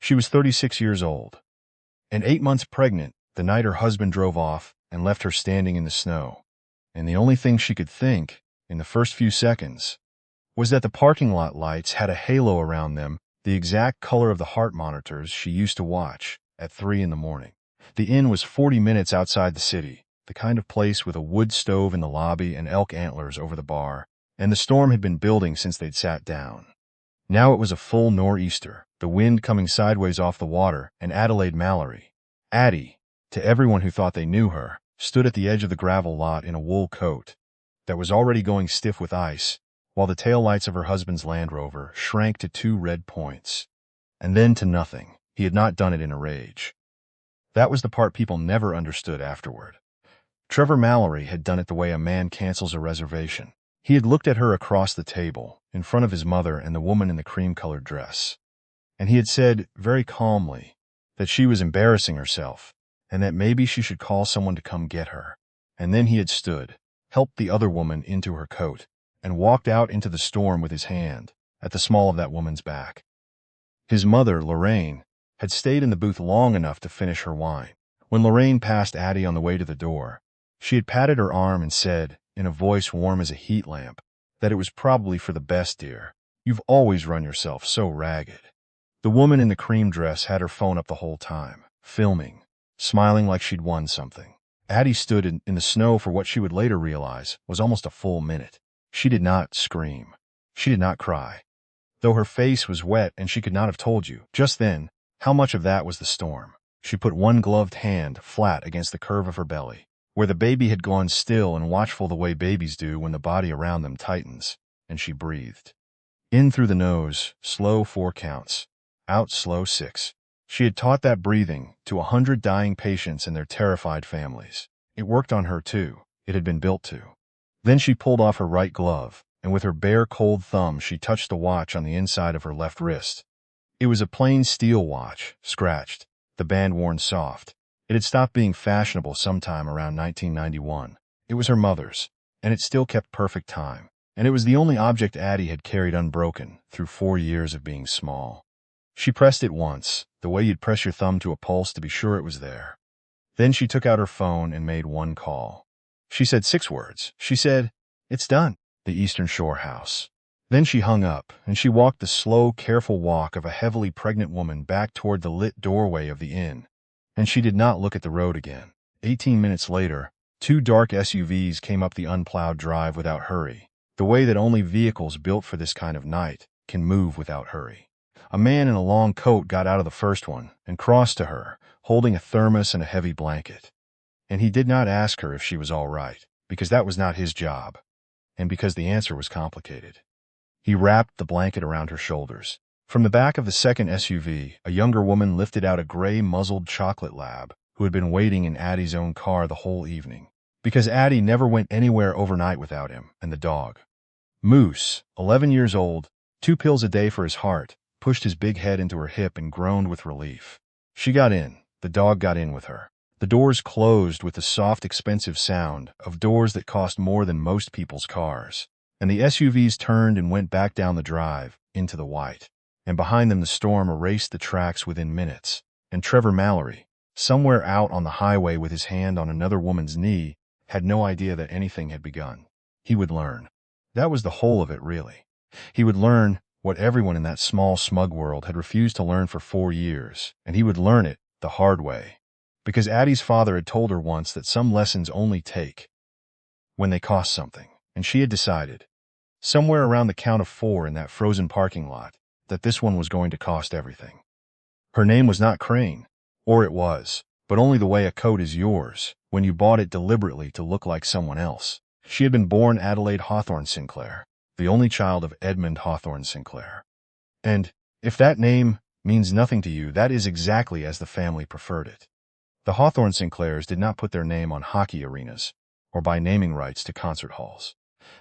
She was 36 years old, and 8 months pregnant the night her husband drove off and left her standing in the snow. And the only thing she could think, in the first few seconds, was that the parking lot lights had a halo around them, the exact color of the heart monitors she used to watch at 3 in the morning. The inn was 40 minutes outside the city, the kind of place with a wood stove in the lobby and elk antlers over the bar, and the storm had been building since they'd sat down. Now it was a full nor'easter, the wind coming sideways off the water, and Adelaide Mallory, Addie, to everyone who thought they knew her, stood at the edge of the gravel lot in a wool coat that was already going stiff with ice, while the taillights of her husband's Land Rover shrank to 2 red points. And then to nothing. He had not done it in a rage. That was the part people never understood afterward. Trevor Mallory had done it the way a man cancels a reservation. He had looked at her across the table, in front of his mother and the woman in the cream-colored dress. And he had said, very calmly, that she was embarrassing herself, and that maybe she should call someone to come get her. And then he had stood, helped the other woman into her coat, and walked out into the storm with his hand at the small of that woman's back. His mother, Lorraine, had stayed in the booth long enough to finish her wine. When Lorraine passed Addie on the way to the door, she had patted her arm and said, in a voice warm as a heat lamp, that it was probably for the best, dear. You've always run yourself so ragged. The woman in the cream dress had her phone up the whole time, filming, smiling like she'd won something. Addie stood in the snow for what she would later realize was almost a full minute. She did not scream. She did not cry. Though her face was wet and she could not have told you, just then, how much of that was the storm. She put one gloved hand flat against the curve of her belly, where the baby had gone still and watchful the way babies do when the body around them tightens, and she breathed. In through the nose, slow 4 counts. Out slow 6. She had taught that breathing to 100 dying patients and their terrified families. It worked on her too. It had been built to. Then she pulled off her right glove, and with her bare cold thumb she touched the watch on the inside of her left wrist. It was a plain steel watch, scratched, the band worn soft. It had stopped being fashionable sometime around 1991. It was her mother's, and it still kept perfect time. And it was the only object Addie had carried unbroken through 4 years of being small. She pressed it once, the way you'd press your thumb to a pulse to be sure it was there. Then she took out her phone and made one call. She said 6 words. She said, "It's done." The Eastern Shore house. Then she hung up, and she walked the slow, careful walk of a heavily pregnant woman back toward the lit doorway of the inn. And she did not look at the road again. 18 minutes later, 2 dark SUVs came up the unplowed drive without hurry, the way that only vehicles built for this kind of night can move without hurry. A man in a long coat got out of the first one and crossed to her, holding a thermos and a heavy blanket. And he did not ask her if she was all right, because that was not his job, and because the answer was complicated. He wrapped the blanket around her shoulders. From the back of the second SUV, a younger woman lifted out a gray-muzzled chocolate lab who had been waiting in Addie's own car the whole evening, because Addie never went anywhere overnight without him and the dog. Moose, 11 years old, 2 pills a day for his heart, pushed his big head into her hip and groaned with relief. She got in. The dog got in with her. The doors closed with the soft, expensive sound of doors that cost more than most people's cars. And the SUVs turned and went back down the drive, into the white. And behind them the storm erased the tracks within minutes. And Trevor Mallory, somewhere out on the highway with his hand on another woman's knee, had no idea that anything had begun. He would learn. That was the whole of it, really. He would learn what everyone in that small, smug world had refused to learn for 4 years, and he would learn it the hard way. Because Addie's father had told her once that some lessons only take when they cost something, and she had decided, somewhere around the count of 4 in that frozen parking lot, that this one was going to cost everything. Her name was not Crane, or it was, but only the way a coat is yours when you bought it deliberately to look like someone else. She had been born Adelaide Hawthorne Sinclair, the only child of Edmund Hawthorne Sinclair. And, if that name means nothing to you, that is exactly as the family preferred it. The Hawthorne Sinclairs did not put their name on hockey arenas or buy naming rights to concert halls.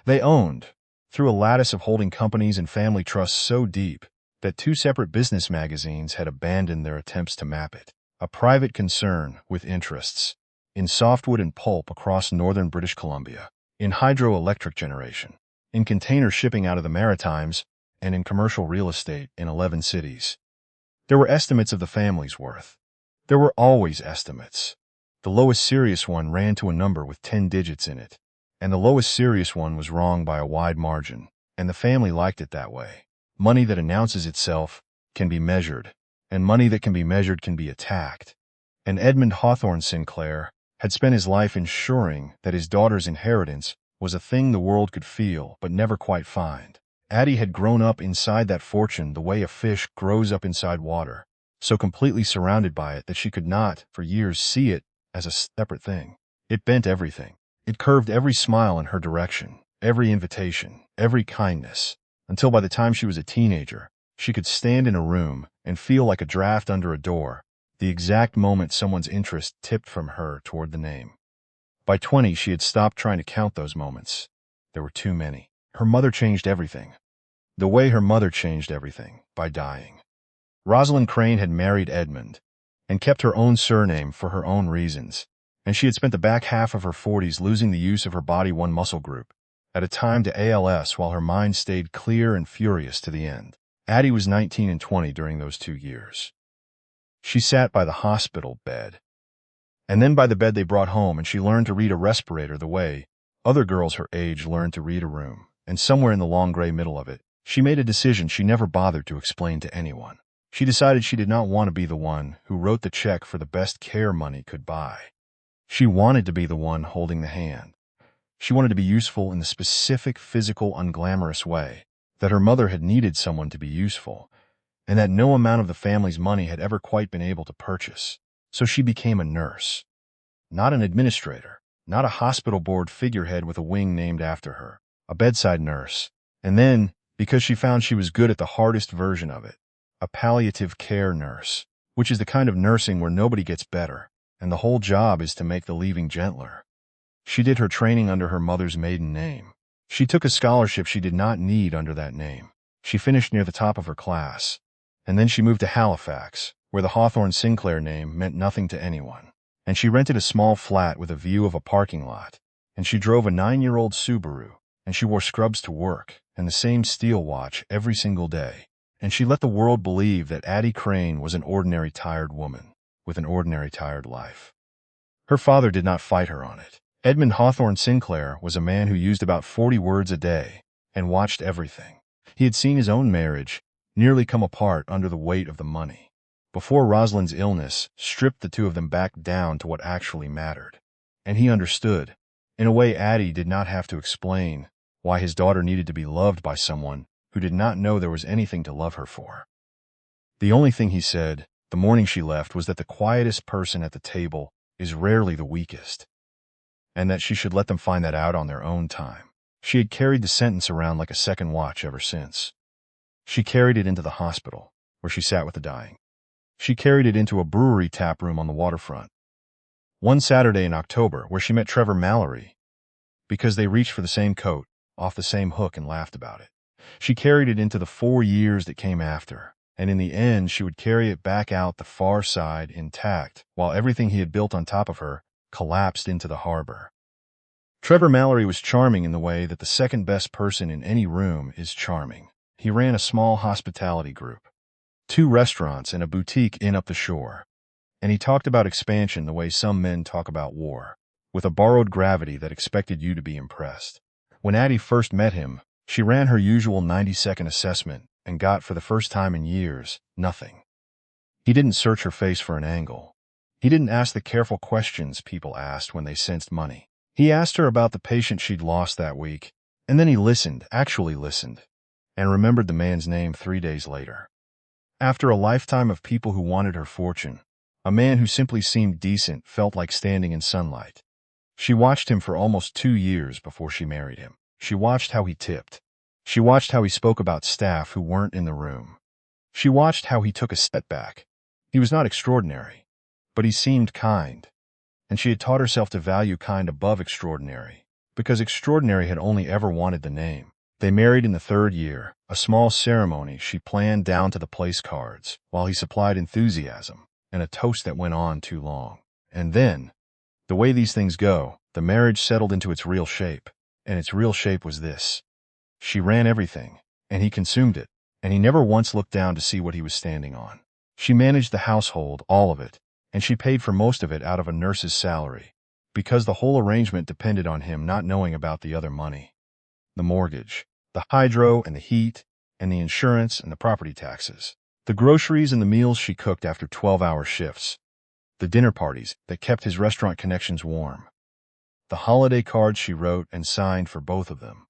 They owned, through a lattice of holding companies and family trusts so deep that 2 separate business magazines had abandoned their attempts to map it, a private concern with interests in softwood and pulp across northern British Columbia, in hydroelectric generation, in container shipping out of the Maritimes, and in commercial real estate in 11 cities. There were estimates of the family's worth. There were always estimates. The lowest serious one ran to a number with 10 digits in it, and the lowest serious one was wrong by a wide margin, and the family liked it that way. Money that announces itself can be measured, and money that can be measured can be attacked. And Edmund Hawthorne Sinclair had spent his life ensuring that his daughter's inheritance was a thing the world could feel but never quite find. Addie had grown up inside that fortune the way a fish grows up inside water, so completely surrounded by it that she could not, for years, see it as a separate thing. It bent everything. It curved every smile in her direction, every invitation, every kindness, until by the time she was a teenager, she could stand in a room and feel like a draft under a door, the exact moment someone's interest tipped from her toward the name. By 20, she had stopped trying to count those moments. There were too many. Her mother changed everything. The way her mother changed everything, by dying. Adelaide Crane had married Edmund, and kept her own surname for her own reasons, and she had spent the back half of her 40s losing the use of her body one muscle group at a time to ALS while her mind stayed clear and furious to the end. Addie was 19 and 20 during those 2 years. She sat by the hospital bed, and then by the bed they brought home, and she learned to read a respirator the way other girls her age learned to read a room, and somewhere in the long gray middle of it, she made a decision she never bothered to explain to anyone. She decided she did not want to be the one who wrote the check for the best care money could buy. She wanted to be the one holding the hand. She wanted to be useful in the specific, physical, unglamorous way that her mother had needed someone to be useful, and that no amount of the family's money had ever quite been able to purchase. So she became a nurse. Not an administrator, not a hospital board figurehead with a wing named after her, a bedside nurse. And then, because she found she was good at the hardest version of it, a palliative care nurse, which is the kind of nursing where nobody gets better, and the whole job is to make the leaving gentler. She did her training under her mother's maiden name. She took a scholarship she did not need under that name. She finished near the top of her class, and then she moved to Halifax, where the Hawthorne Sinclair name meant nothing to anyone. And she rented a small flat with a view of a parking lot, and she drove a 9-year-old Subaru, and she wore scrubs to work, and the same steel watch every single day. And she let the world believe that Addie Crane was an ordinary tired woman, with an ordinary tired life. Her father did not fight her on it. Edmund Hawthorne Sinclair was a man who used about 40 words a day, and watched everything. He had seen his own marriage nearly come apart under the weight of the money, before Rosalind's illness stripped the two of them back down to what actually mattered. And he understood, in a way Addie did not have to explain, why his daughter needed to be loved by someone who did not know there was anything to love her for. The only thing he said, the morning she left, was that the quietest person at the table is rarely the weakest, and that she should let them find that out on their own time. She had carried the sentence around like a second watch ever since. She carried it into the hospital, where she sat with the dying. She carried it into a brewery tap room on the waterfront. One Saturday in October, where she met Trevor Mallory, because they reached for the same coat, off the same hook, and laughed about it. She carried it into the 4 years that came after, and in the end she would carry it back out the far side intact, while everything he had built on top of her collapsed into the harbor. Trevor Mallory was charming in the way that the second best person in any room is charming. He ran a small hospitality group, 2 restaurants and a boutique inn up the shore, and he talked about expansion the way some men talk about war, with a borrowed gravity that expected you to be impressed. When Addie first met him, she ran her usual 90-second assessment and got, for the first time in years, nothing. He didn't search her face for an angle. He didn't ask the careful questions people asked when they sensed money. He asked her about the patient she'd lost that week, and then he listened, actually listened, and remembered the man's name 3 days later. After a lifetime of people who wanted her fortune, a man who simply seemed decent felt like standing in sunlight. She watched him for almost 2 years before she married him. She watched how he tipped. She watched how he spoke about staff who weren't in the room. She watched how he took a step back. He was not extraordinary, but he seemed kind, and she had taught herself to value kind above extraordinary, because extraordinary had only ever wanted the name. They married in the 3rd year, a small ceremony she planned down to the place cards, while he supplied enthusiasm and a toast that went on too long. And then, the way these things go, the marriage settled into its real shape, and its real shape was this. She ran everything, and he consumed it, and he never once looked down to see what he was standing on. She managed the household, all of it, and she paid for most of it out of a nurse's salary, because the whole arrangement depended on him not knowing about the other money. The mortgage, the hydro and the heat, and the insurance and the property taxes. The groceries and the meals she cooked after 12-hour shifts. The dinner parties that kept his restaurant connections warm. The holiday cards she wrote and signed for both of them.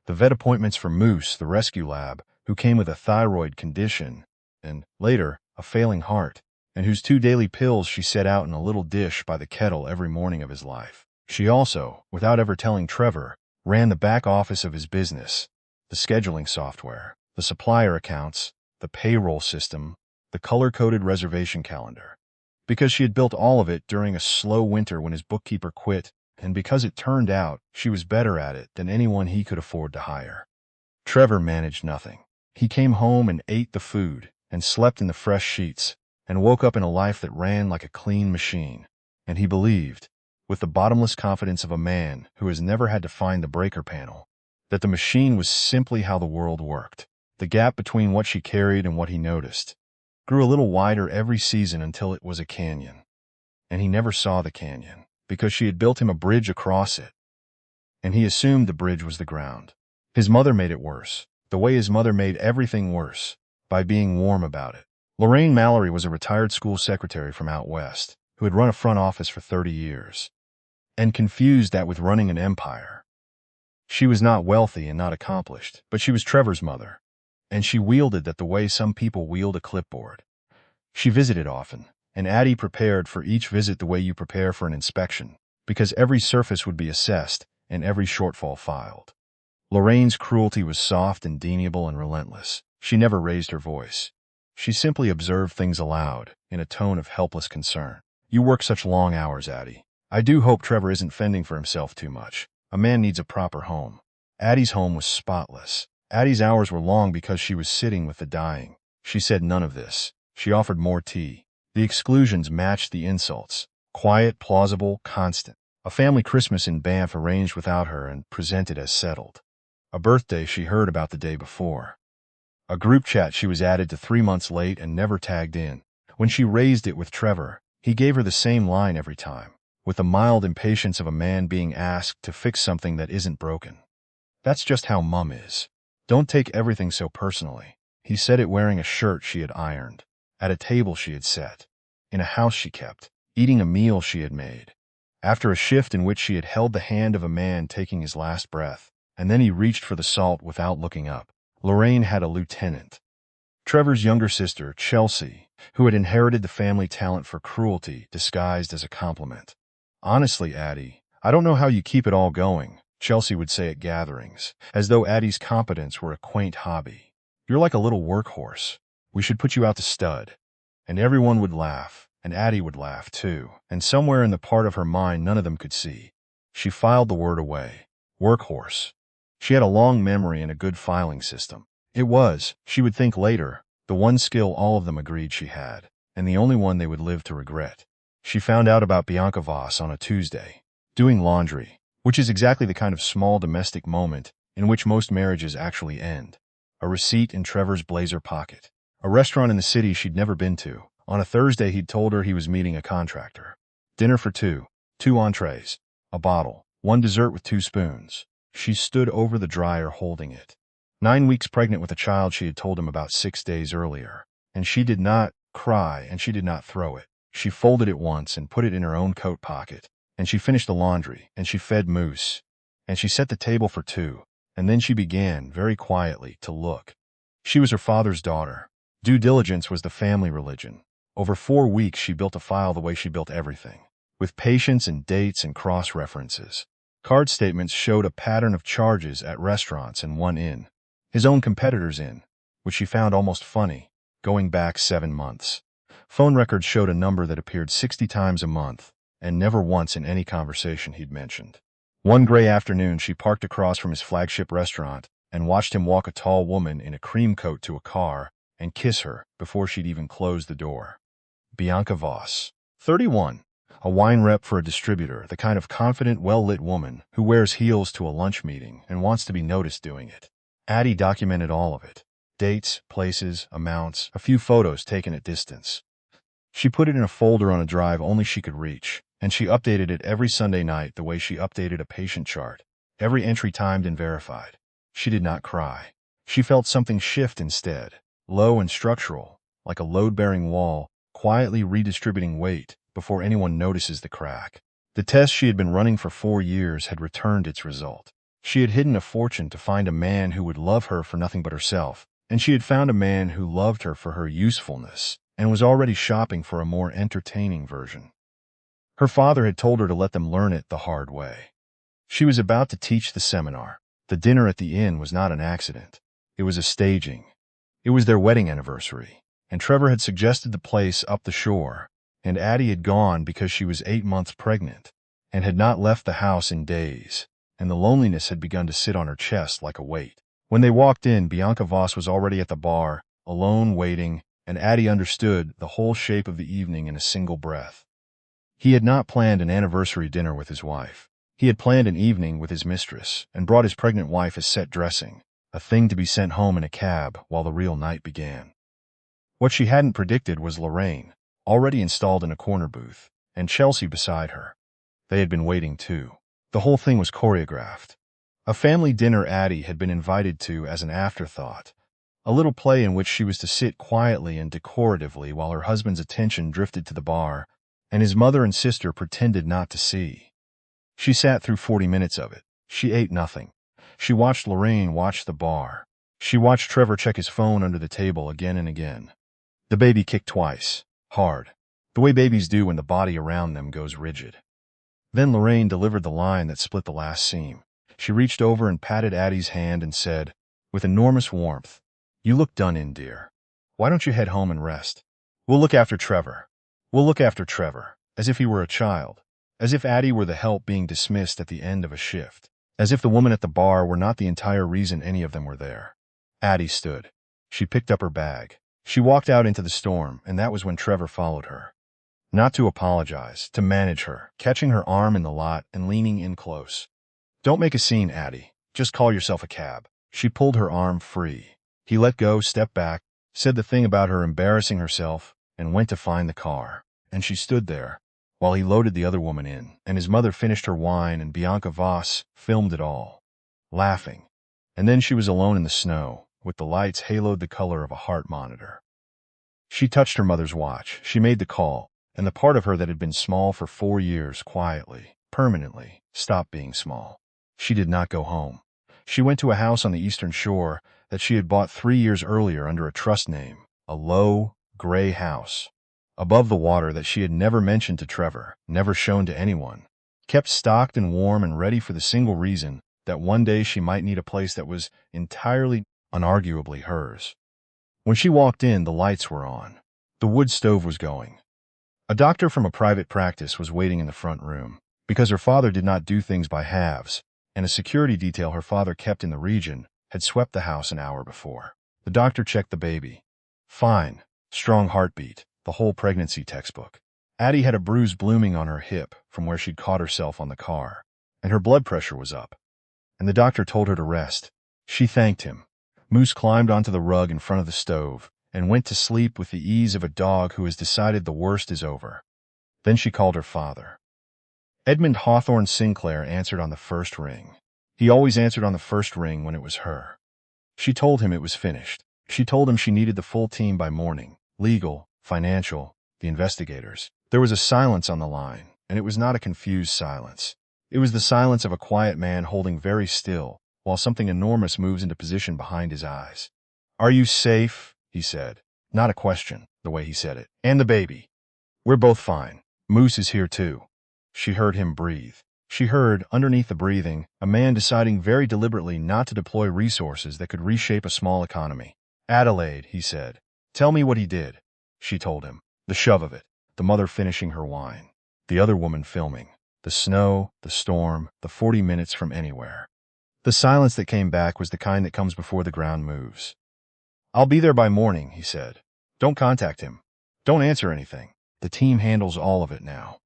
The vet appointments for Moose, the rescue lab, who came with a thyroid condition, and, later, a failing heart, and whose 2 daily pills she set out in a little dish by the kettle every morning of his life. She also, without ever telling Trevor, ran the back office of his business, the scheduling software, the supplier accounts, the payroll system, the color-coded reservation calendar. Because she had built all of it during a slow winter when his bookkeeper quit, and because it turned out she was better at it than anyone he could afford to hire. Trevor managed nothing. He came home and ate the food, and slept in the fresh sheets, and woke up in a life that ran like a clean machine. And he believed, with the bottomless confidence of a man who has never had to find the breaker panel, that the machine was simply how the world worked. The gap between what she carried and what he noticed grew a little wider every season until it was a canyon. And he never saw the canyon, because she had built him a bridge across it. And he assumed the bridge was the ground. His mother made it worse, the way his mother made everything worse, by being warm about it. Lorraine Mallory was a retired school secretary from out west, who had run a front office for 30 years, and confused that with running an empire. She was not wealthy and not accomplished, but she was Trevor's mother, and she wielded that the way some people wield a clipboard. She visited often, and Addie prepared for each visit the way you prepare for an inspection, because every surface would be assessed and every shortfall filed. Lorraine's cruelty was soft and amiable and relentless. She never raised her voice. She simply observed things aloud, in a tone of helpless concern. You work such long hours, Addie. I do hope Trevor isn't fending for himself too much. A man needs a proper home. Addie's home was spotless. Addie's hours were long because she was sitting with the dying. She said none of this. She offered more tea. The exclusions matched the insults. Quiet, plausible, constant. A family Christmas in Banff arranged without her and presented as settled. A birthday she heard about the day before. A group chat she was added to 3 months late and never tagged in. When she raised it with Trevor, he gave her the same line every time, with the mild impatience of a man being asked to fix something that isn't broken. That's just how Mum is. Don't take everything so personally. He said it wearing a shirt she had ironed, at a table she had set, in a house she kept, eating a meal she had made, after a shift in which she had held the hand of a man taking his last breath, and then he reached for the salt without looking up. Lorraine had a lieutenant. Trevor's younger sister, Chelsea, who had inherited the family talent for cruelty disguised as a compliment. Honestly, Addie, I don't know how you keep it all going, Chelsea would say at gatherings, as though Addie's competence were a quaint hobby. You're like a little workhorse. We should put you out to stud. And everyone would laugh, and Addie would laugh too, and somewhere in the part of her mind none of them could see, she filed the word away. Workhorse. She had a long memory and a good filing system. It was, she would think later, the one skill all of them agreed she had, and the only one they would live to regret. She found out about Bianca Voss on a Tuesday, doing laundry, which is exactly the kind of small domestic moment in which most marriages actually end. A receipt in Trevor's blazer pocket. A restaurant in the city she'd never been to. On a Thursday he'd told her he was meeting a contractor. Dinner for 2, 2 entrees, a bottle, 1 dessert with 2 spoons. She stood over the dryer holding it. 9 weeks pregnant with a child she had told him about 6 days earlier. And she did not cry and she did not throw it. She folded it once and put it in her own coat pocket. And she finished the laundry, and she fed Moose. And she set the table for 2, and then she began, very quietly, to look. She was her father's daughter. Due diligence was the family religion. Over 4 weeks she built a file the way she built everything, with patience and dates and cross-references. Card statements showed a pattern of charges at restaurants and one inn, his own competitor's inn, which she found almost funny, going back 7 months. Phone records showed a number that appeared 60 times a month, and never once in any conversation he'd mentioned. One gray afternoon she parked across from his flagship restaurant and watched him walk a tall woman in a cream coat to a car and kiss her before she'd even closed the door. Bianca Voss, 31. A wine rep for a distributor, the kind of confident, well-lit woman who wears heels to a lunch meeting and wants to be noticed doing it. Addie documented all of it. Dates, places, amounts, a few photos taken at distance. She put it in a folder on a drive only she could reach, and she updated it every Sunday night the way she updated a patient chart, every entry timed and verified. She did not cry. She felt something shift instead, low and structural, like a load-bearing wall, quietly redistributing weight before anyone notices the crack. The test she had been running for 4 years had returned its result. She had hidden a fortune to find a man who would love her for nothing but herself, and she had found a man who loved her for her usefulness and was already shopping for a more entertaining version. Her father had told her to let them learn it the hard way. She was about to teach the seminar. The dinner at the inn was not an accident. It was a staging. It was their wedding anniversary, and Trevor had suggested the place up the shore, and Addie had gone because she was 8 months pregnant and had not left the house in days, and the loneliness had begun to sit on her chest like a weight. When they walked in, Bianca Voss was already at the bar, alone, waiting, and Addie understood the whole shape of the evening in a single breath. He had not planned an anniversary dinner with his wife. He had planned an evening with his mistress and brought his pregnant wife as set dressing, a thing to be sent home in a cab while the real night began. What she hadn't predicted was Lorraine, already installed in a corner booth, and Chelsea beside her. They had been waiting too. The whole thing was choreographed. A family dinner Addie had been invited to as an afterthought, a little play in which she was to sit quietly and decoratively while her husband's attention drifted to the bar, and his mother and sister pretended not to see. She sat through 40 minutes of it. She ate nothing. She watched Lorraine watch the bar. She watched Trevor check his phone under the table again and again. The baby kicked twice, hard, the way babies do when the body around them goes rigid. Then Lorraine delivered the line that split the last seam. She reached over and patted Addie's hand and said, with enormous warmth, "You look done in, dear. Why don't you head home and rest? We'll look after Trevor. We'll look after Trevor," as if he were a child, as if Addie were the help being dismissed at the end of a shift, as if the woman at the bar were not the entire reason any of them were there. Addie stood. She picked up her bag. She walked out into the storm, and that was when Trevor followed her. Not to apologize, to manage her, catching her arm in the lot and leaning in close. "Don't make a scene, Addie. Just call yourself a cab." She pulled her arm free. He let go, stepped back, said the thing about her embarrassing herself, and went to find the car. And she stood there, while he loaded the other woman in, and his mother finished her wine, and Bianca Voss filmed it all, laughing. And then she was alone in the snow, with the lights haloed the color of a heart monitor. She touched her mother's watch. She made the call, and the part of her that had been small for 4 years quietly, permanently, stopped being small. She did not go home. She went to a house on the eastern shore that she had bought 3 years earlier under a trust name, a low, gray house, above the water that she had never mentioned to Trevor, never shown to anyone, kept stocked and warm and ready for the single reason that one day she might need a place that was entirely, unarguably hers. When she walked in, the lights were on. The wood stove was going. A doctor from a private practice was waiting in the front room, because her father did not do things by halves, and a security detail her father kept in the region had swept the house an hour before. The doctor checked the baby. Fine. Strong heartbeat. The whole pregnancy textbook. Addie had a bruise blooming on her hip from where she'd caught herself on the car, and her blood pressure was up. And the doctor told her to rest. She thanked him. Moose climbed onto the rug in front of the stove and went to sleep with the ease of a dog who has decided the worst is over. Then she called her father. Edmund Hawthorne Sinclair answered on the first ring. He always answered on the first ring when it was her. She told him it was finished. She told him she needed the full team by morning. Legal, financial, the investigators. There was a silence on the line, and it was not a confused silence. It was the silence of a quiet man holding very still, while something enormous moves into position behind his eyes. "Are you safe?" he said. Not a question, the way he said it. "And the baby?" "We're both fine. Moose is here too." She heard him breathe. She heard, underneath the breathing, a man deciding very deliberately not to deploy resources that could reshape a small economy. "Adelaide," he said. "Tell me what he did." She told him. The shove of it. The mother finishing her wine. The other woman filming. The snow, the storm, the 40 minutes from anywhere. The silence that came back was the kind that comes before the ground moves. "I'll be there by morning," he said. "Don't contact him. Don't answer anything. The team handles all of it now."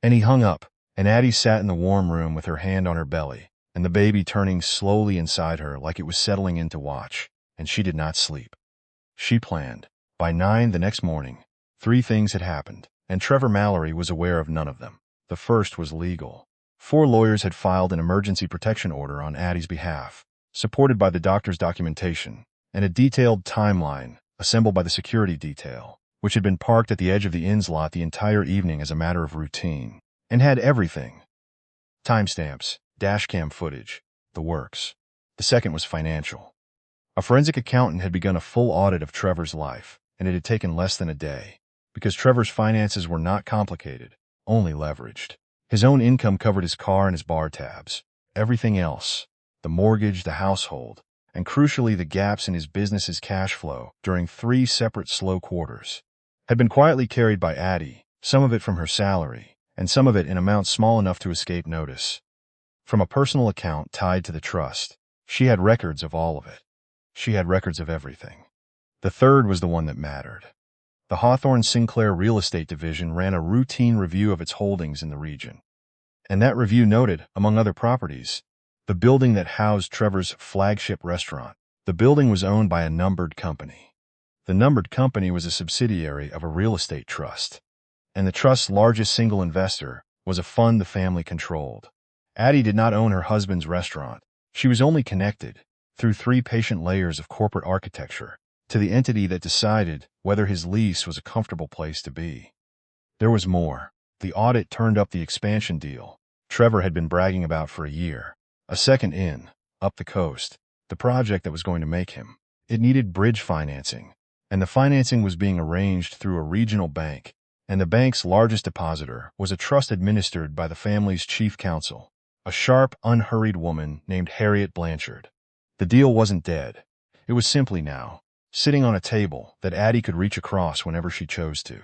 And he hung up, and Addie sat in the warm room with her hand on her belly, and the baby turning slowly inside her like it was settling in to watch. and she did not sleep. She planned. By 9 the next morning, 3 things had happened, and Trevor Mallory was aware of none of them. The first was legal. 4 lawyers had filed an emergency protection order on Addie's behalf, supported by the doctor's documentation, and a detailed timeline assembled by the security detail, which had been parked at the edge of the inn's lot the entire evening as a matter of routine, and had everything. Timestamps, dashcam footage, the works. The second was financial. A forensic accountant had begun a full audit of Trevor's life, and it had taken less than a day, because Trevor's finances were not complicated, only leveraged. His own income covered his car and his bar tabs. Everything else, the mortgage, the household, and crucially the gaps in his business's cash flow during 3 separate slow quarters, had been quietly carried by Addie, some of it from her salary, and some of it in amounts small enough to escape notice. From a personal account tied to the trust, she had records of all of it. She had records of everything. The third was the one that mattered. The Hawthorne Sinclair Real Estate Division ran a routine review of its holdings in the region. And that review noted, among other properties, the building that housed Trevor's flagship restaurant. The building was owned by a numbered company. The numbered company was a subsidiary of a real estate trust, and the trust's largest single investor was a fund the family controlled. Addie did not own her husband's restaurant. She was only connected, through 3 patient layers of corporate architecture, to the entity that decided whether his lease was a comfortable place to be. There was more. The audit turned up the expansion deal Trevor had been bragging about for a year. A second inn, up the coast, the project that was going to make him. It needed bridge financing, and the financing was being arranged through a regional bank, and the bank's largest depositor was a trust administered by the family's chief counsel, a sharp, unhurried woman named Harriet Blanchard. The deal wasn't dead. It was simply now sitting on a table that Addie could reach across whenever she chose to.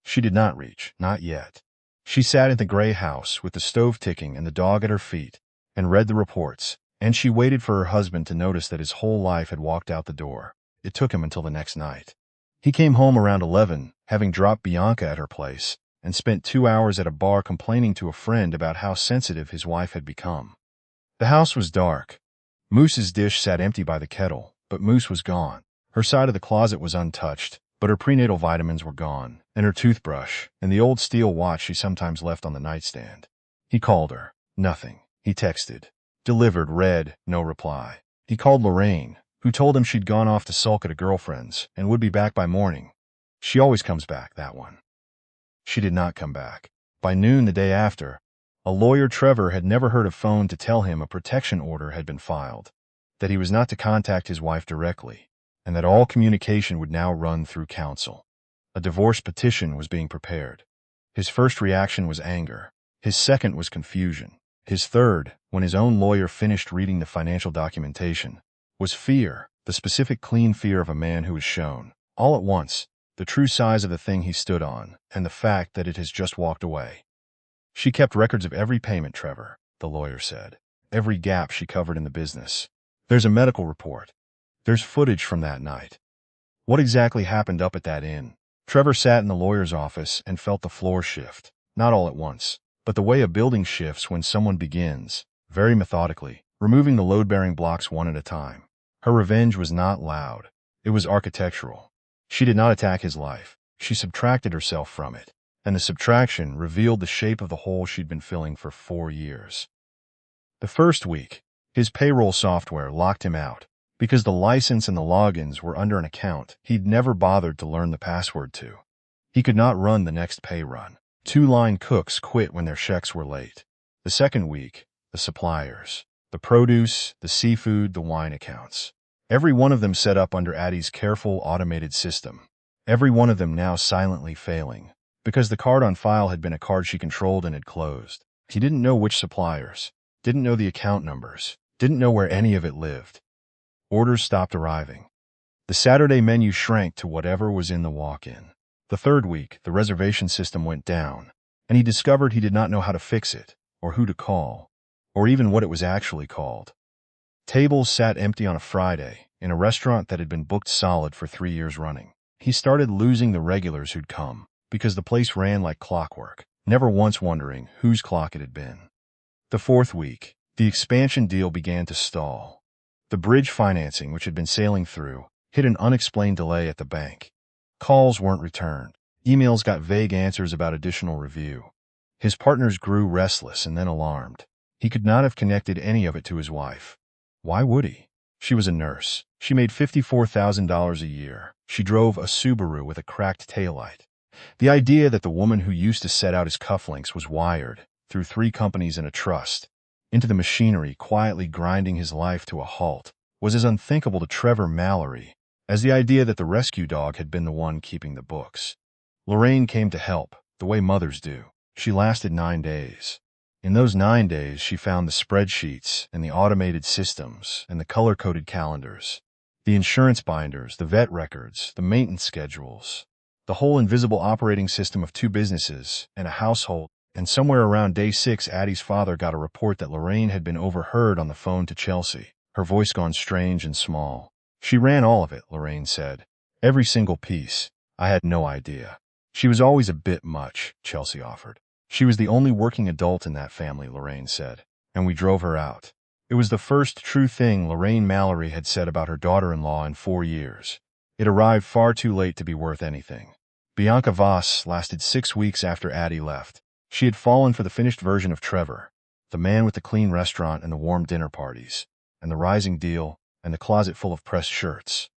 She did not reach, not yet. She sat in the gray house with the stove ticking and the dog at her feet, and read the reports, and she waited for her husband to notice that his whole life had walked out the door. It took him until the next night. He came home around 11, having dropped Bianca at her place, and spent 2 hours at a bar complaining to a friend about how sensitive his wife had become. The house was dark. Moose's dish sat empty by the kettle, but Moose was gone. Her side of the closet was untouched, but her prenatal vitamins were gone, and her toothbrush, and the old steel watch she sometimes left on the nightstand. He called her. Nothing. He texted. Delivered, read, no reply. He called Lorraine, who told him she'd gone off to sulk at a girlfriend's and would be back by morning. She always comes back, that one. She did not come back. By noon the day after, a lawyer Trevor had never heard a phone to tell him a protection order had been filed, that he was not to contact his wife directly, and that all communication would now run through counsel. A divorce petition was being prepared. His first reaction was anger. His second was confusion. His third, when his own lawyer finished reading the financial documentation, was fear, the specific clean fear of a man who has shown, all at once, the true size of the thing he stood on, and the fact that it has just walked away. She kept records of every payment, Trevor, the lawyer said. Every gap she covered in the business. There's a medical report. There's footage from that night. What exactly happened up at that inn? Trevor sat in the lawyer's office and felt the floor shift, not all at once, but the way a building shifts when someone begins, very methodically, removing the load-bearing blocks one at a time. Her revenge was not loud. It was architectural. She did not attack his life. She subtracted herself from it, and the subtraction revealed the shape of the hole she'd been filling for 4 years. The first week, his payroll software locked him out, because the license and the logins were under an account he'd never bothered to learn the password to. He could not run the next pay run. 2-line cooks quit when their checks were late. The second week, the suppliers, the produce, the seafood, the wine accounts. Every one of them set up under Addie's careful automated system. Every one of them now silently failing, because the card on file had been a card she controlled and had closed. He didn't know which suppliers, didn't know the account numbers, didn't know where any of it lived. Orders stopped arriving. The Saturday menu shrank to whatever was in the walk-in. The third week, the reservation system went down, and he discovered he did not know how to fix it, or who to call, or even what it was actually called. Tables sat empty on a Friday, in a restaurant that had been booked solid for 3 years running. He started losing the regulars who'd come, because the place ran like clockwork, never once wondering whose clock it had been. The fourth week, the expansion deal began to stall. The bridge financing, which had been sailing through, hit an unexplained delay at the bank. Calls weren't returned. Emails got vague answers about additional review. His partners grew restless and then alarmed. He could not have connected any of it to his wife. Why would he? She was a nurse. She made $54,000 a year. She drove a Subaru with a cracked taillight. The idea that the woman who used to set out his cufflinks was wired, through 3 companies and a trust, into the machinery quietly grinding his life to a halt, was as unthinkable to Trevor Mallory as the idea that the rescue dog had been the one keeping the books. Lorraine came to help, the way mothers do. She lasted 9 days. In those 9 days, she found the spreadsheets and the automated systems and the color-coded calendars, the insurance binders, the vet records, the maintenance schedules, the whole invisible operating system of 2 businesses and a household. And somewhere around day 6, Addie's father got a report that Lorraine had been overheard on the phone to Chelsea, her voice gone strange and small. She ran all of it, Lorraine said. Every single piece. I had no idea. She was always a bit much, Chelsea offered. She was the only working adult in that family, Lorraine said, and we drove her out. It was the first true thing Lorraine Mallory had said about her daughter-in-law in 4 years. It arrived far too late to be worth anything. Bianca Voss lasted 6 weeks after Addie left. She had fallen for the finished version of Trevor, the man with the clean restaurant and the warm dinner parties, and the rising deal, and the closet full of pressed shirts.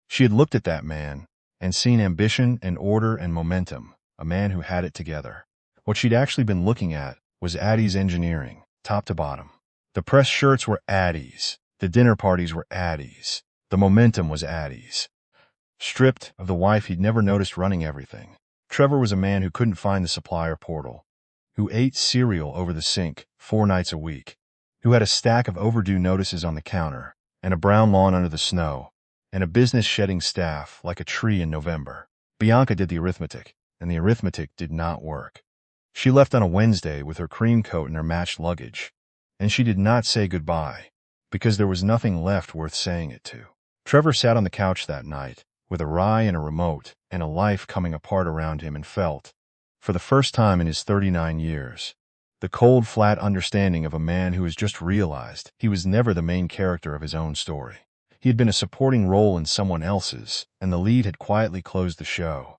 She had looked at that man and seen ambition and order and momentum, a man who had it together. What she'd actually been looking at was Addie's engineering, top to bottom. The pressed shirts were Addie's. The dinner parties were Addie's. The momentum was Addie's. Stripped of the wife he'd never noticed running everything, Trevor was a man who couldn't find the supplier portal, who ate cereal over the sink 4 nights a week, who had a stack of overdue notices on the counter, and a brown lawn under the snow, and a business shedding staff like a tree in November. Bianca did the arithmetic, and the arithmetic did not work. She left on a Wednesday with her cream coat and her matched luggage, and she did not say goodbye, because there was nothing left worth saying it to. Trevor sat on the couch that night, with a rye and a remote, and a life coming apart around him, and felt, for the first time in his 39 years, the cold, flat understanding of a man who has just realized he was never the main character of his own story. He had been a supporting role in someone else's, and the lead had quietly closed the show.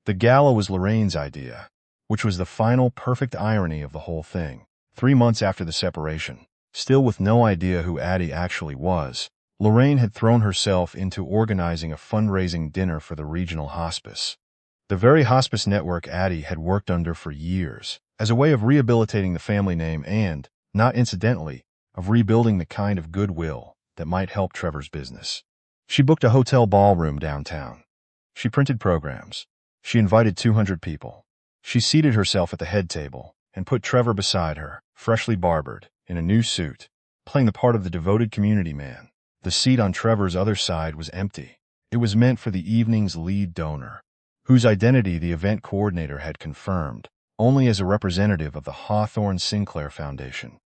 The gala was Lorraine's idea, which was the final perfect irony of the whole thing. 3 months after the separation, still with no idea who Addie actually was, Lorraine had thrown herself into organizing a fundraising dinner for the regional hospice. The very hospice network Addie had worked under for years, as a way of rehabilitating the family name and, not incidentally, of rebuilding the kind of goodwill that might help Trevor's business. She booked a hotel ballroom downtown. She printed programs. She invited 200 people. She seated herself at the head table and put Trevor beside her, freshly barbered, in a new suit, playing the part of the devoted community man. The seat on Trevor's other side was empty. It was meant for the evening's lead donor, whose identity the event coordinator had confirmed, only as a representative of the Hawthorne Sinclair Foundation.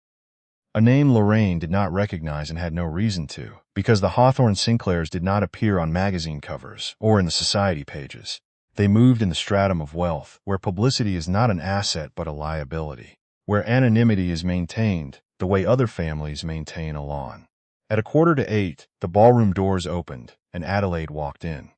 A name Lorraine did not recognize and had no reason to, because the Hawthorne Sinclairs did not appear on magazine covers or in the society pages. They moved in the stratum of wealth, where publicity is not an asset but a liability, where anonymity is maintained the way other families maintain a lawn. At 7:45, the ballroom doors opened, and Adelaide walked in.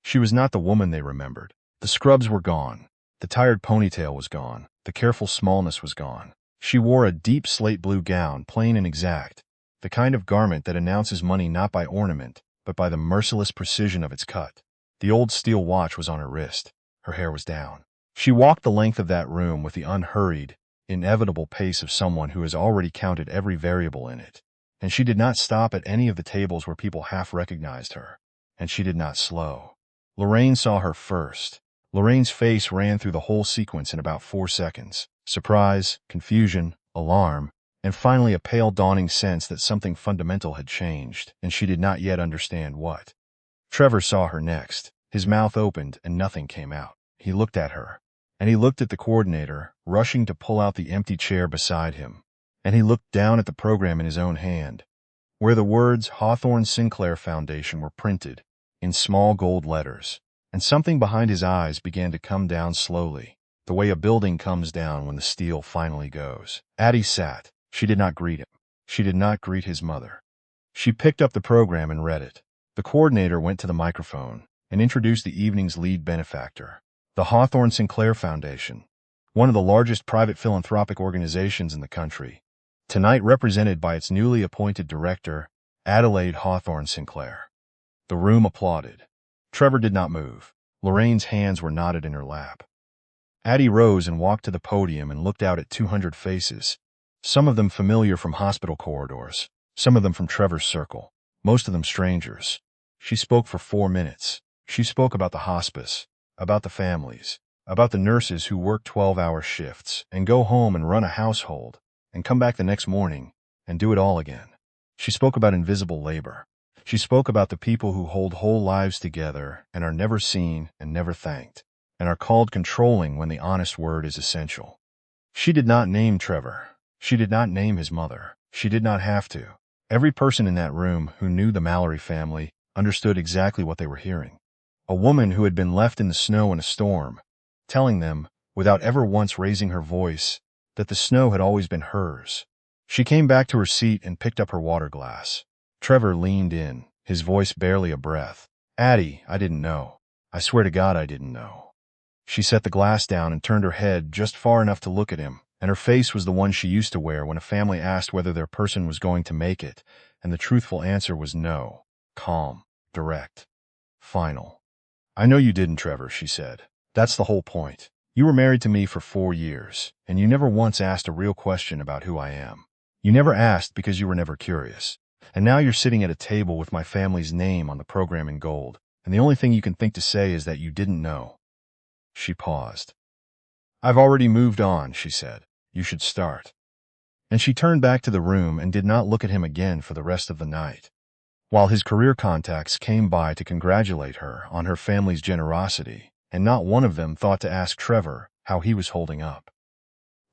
She was not the woman they remembered. The scrubs were gone. The tired ponytail was gone. The careful smallness was gone. She wore a deep slate blue gown, plain and exact, the kind of garment that announces money not by ornament, but by the merciless precision of its cut. The old steel watch was on her wrist. Her hair was down. She walked the length of that room with the unhurried, inevitable pace of someone who has already counted every variable in it. And she did not stop at any of the tables where people half recognized her. And she did not slow. Lorraine saw her first. Lorraine's face ran through the whole sequence in about 4 seconds. Surprise, confusion, alarm, and finally a pale dawning sense that something fundamental had changed, and she did not yet understand what. Trevor saw her next. His mouth opened and nothing came out. He looked at her, and he looked at the coordinator, rushing to pull out the empty chair beside him, and he looked down at the program in his own hand, where the words Hawthorne Sinclair Foundation were printed in small gold letters, and something behind his eyes began to come down slowly, the way a building comes down when the steel finally goes. Addie sat. She did not greet him. She did not greet his mother. She picked up the program and read it. The coordinator went to the microphone and introduced the evening's lead benefactor, the Hawthorne Sinclair Foundation, one of the largest private philanthropic organizations in the country, tonight represented by its newly appointed director, Adelaide Hawthorne Sinclair. The room applauded. Trevor did not move. Lorraine's hands were knotted in her lap. Addie rose and walked to the podium and looked out at 200 faces, some of them familiar from hospital corridors, some of them from Trevor's circle, most of them strangers. She spoke for 4 minutes. She spoke about the hospice, about the families, about the nurses who work 12-hour shifts and go home and run a household and come back the next morning and do it all again. She spoke about invisible labor. She spoke about the people who hold whole lives together and are never seen and never thanked, and are called controlling when the honest word is essential. She did not name Trevor. She did not name his mother. She did not have to. Every person in that room who knew the Mallory family understood exactly what they were hearing. A woman who had been left in the snow in a storm, telling them, without ever once raising her voice, that the snow had always been hers. She came back to her seat and picked up her water glass. Trevor leaned in, his voice barely a breath. "Addie, I didn't know. I swear to God I didn't know." She set the glass down and turned her head just far enough to look at him, and her face was the one she used to wear when a family asked whether their person was going to make it, and the truthful answer was no. Calm, direct, final. "I know you didn't, Trevor," she said. "That's the whole point. You were married to me for 4 years, and you never once asked a real question about who I am. You never asked because you were never curious. And now you're sitting at a table with my family's name on the program in gold, and the only thing you can think to say is that you didn't know." She paused. "I've already moved on," she said. "You should start." And she turned back to the room and did not look at him again for the rest of the night. While his career contacts came by to congratulate her on her family's generosity, and not one of them thought to ask Trevor how he was holding up.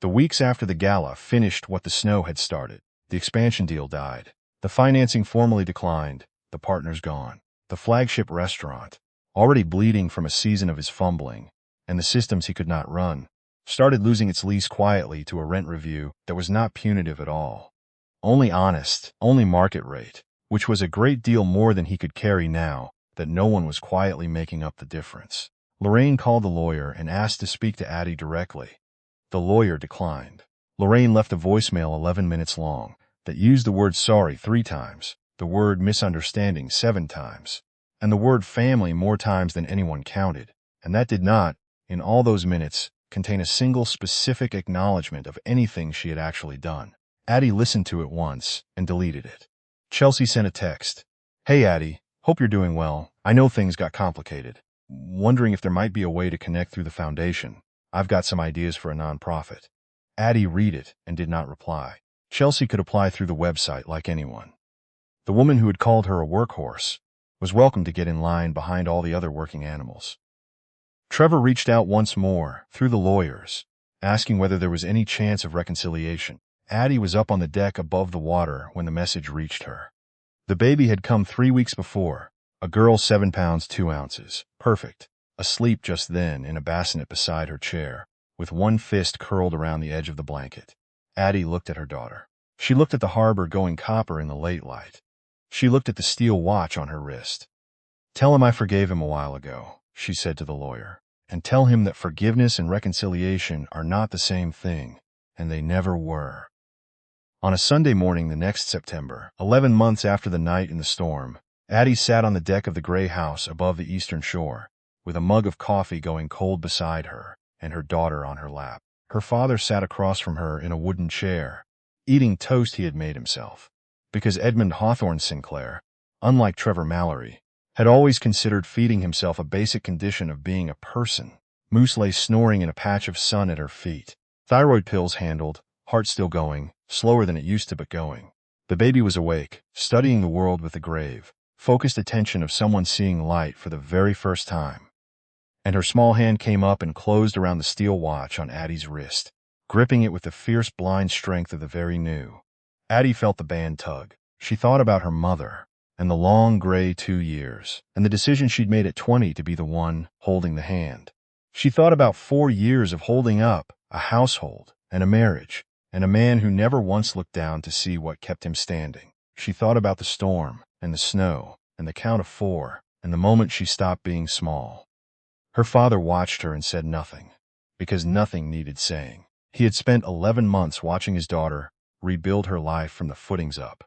The weeks after the gala finished what the snow had started. The expansion deal died. The financing formally declined. The partners gone. The flagship restaurant, already bleeding from a season of his fumbling, and the systems he could not run, started losing its lease quietly to a rent review that was not punitive at all. Only honest, only market rate, which was a great deal more than he could carry now that no one was quietly making up the difference. Lorraine called the lawyer and asked to speak to Addie directly. The lawyer declined. Lorraine left a voicemail 11 minutes long that used the word sorry 3 times, the word misunderstanding 7 times, and the word family more times than anyone counted, and that did not, in all those minutes, contain a single specific acknowledgement of anything she had actually done. Addie listened to it once and deleted it. Chelsea sent a text. "Hey Addie, hope you're doing well. I know things got complicated. Wondering if there might be a way to connect through the foundation. I've got some ideas for a nonprofit." Addie read it and did not reply. Chelsea could apply through the website like anyone. The woman who had called her a workhorse was welcome to get in line behind all the other working animals. Trevor reached out once more, through the lawyers, asking whether there was any chance of reconciliation. Addie was up on the deck above the water when the message reached her. The baby had come 3 weeks before, a girl 7 pounds 2 ounces, perfect, asleep just then in a bassinet beside her chair, with one fist curled around the edge of the blanket. Addie looked at her daughter. She looked at the harbor going copper in the late light. She looked at the steel watch on her wrist. "Tell him I forgave him a while ago," she said to the lawyer, "and tell him that forgiveness and reconciliation are not the same thing, and they never were." On a Sunday morning the next September, 11 months after the night in the storm, Addie sat on the deck of the gray house above the eastern shore, with a mug of coffee going cold beside her and her daughter on her lap. Her father sat across from her in a wooden chair, eating toast he had made himself, because Edmund Hawthorne Sinclair, unlike Trevor Mallory, had always considered feeding himself a basic condition of being a person. Moose lay snoring in a patch of sun at her feet. Thyroid pills handled, heart still going, slower than it used to but going. The baby was awake, studying the world with the grave, focused attention of someone seeing light for the very first time. And her small hand came up and closed around the steel watch on Addie's wrist, gripping it with the fierce blind strength of the very new. Addie felt the band tug. She thought about her mother, and the long gray 2 years, and the decision she'd made at 20 to be the one holding the hand. She thought about 4 years of holding up a household and a marriage, and a man who never once looked down to see what kept him standing. She thought about the storm, and the snow, and the count of 4, and the moment she stopped being small. Her father watched her and said nothing, because nothing needed saying. He had spent 11 months watching his daughter rebuild her life from the footings up.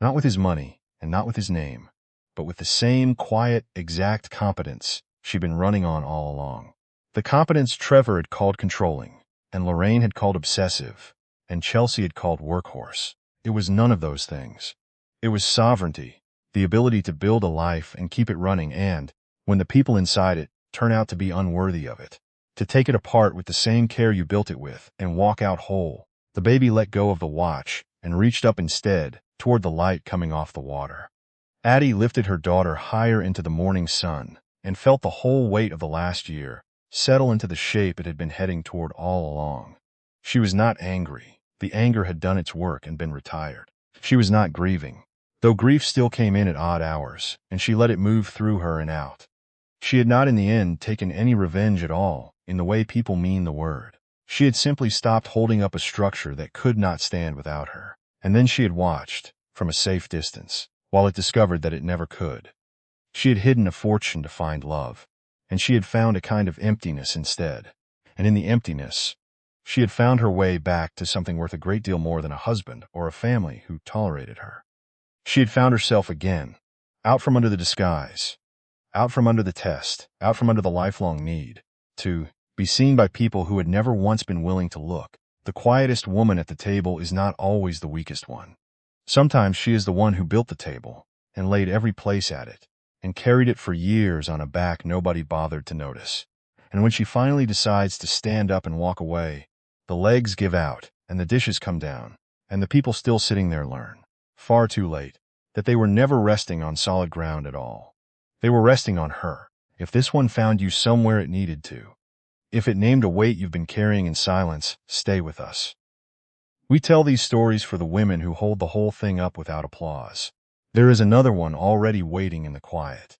Not with his money, and not with his name, but with the same quiet, exact competence she'd been running on all along. The competence Trevor had called controlling, and Lorraine had called obsessive, and Chelsea had called workhorse. It was none of those things. It was sovereignty, the ability to build a life and keep it running, and, when the people inside it turn out to be unworthy of it, to take it apart with the same care you built it with and walk out whole. The baby let go of the watch and reached up instead toward the light coming off the water. Addie lifted her daughter higher into the morning sun and felt the whole weight of the last year settle into the shape it had been heading toward all along. She was not angry. The anger had done its work and been retired. She was not grieving, though grief still came in at odd hours, and she let it move through her and out. She had not in the end taken any revenge at all, in the way people mean the word. She had simply stopped holding up a structure that could not stand without her. And then she had watched, from a safe distance, while it discovered that it never could. She had hidden a fortune to find love, and she had found a kind of emptiness instead. And in the emptiness, she had found her way back to something worth a great deal more than a husband or a family who tolerated her. She had found herself again, out from under the disguise, out from under the test, out from under the lifelong need, to be seen by people who had never once been willing to look. The quietest woman at the table is not always the weakest one. Sometimes she is the one who built the table, and laid every place at it, and carried it for years on a back nobody bothered to notice. And when she finally decides to stand up and walk away, the legs give out, and the dishes come down, and the people still sitting there learn, far too late, that they were never resting on solid ground at all. They were resting on her. If this one found you somewhere it needed to, if it named a weight you've been carrying in silence, stay with us. We tell these stories for the women who hold the whole thing up without applause. There is another one already waiting in the quiet.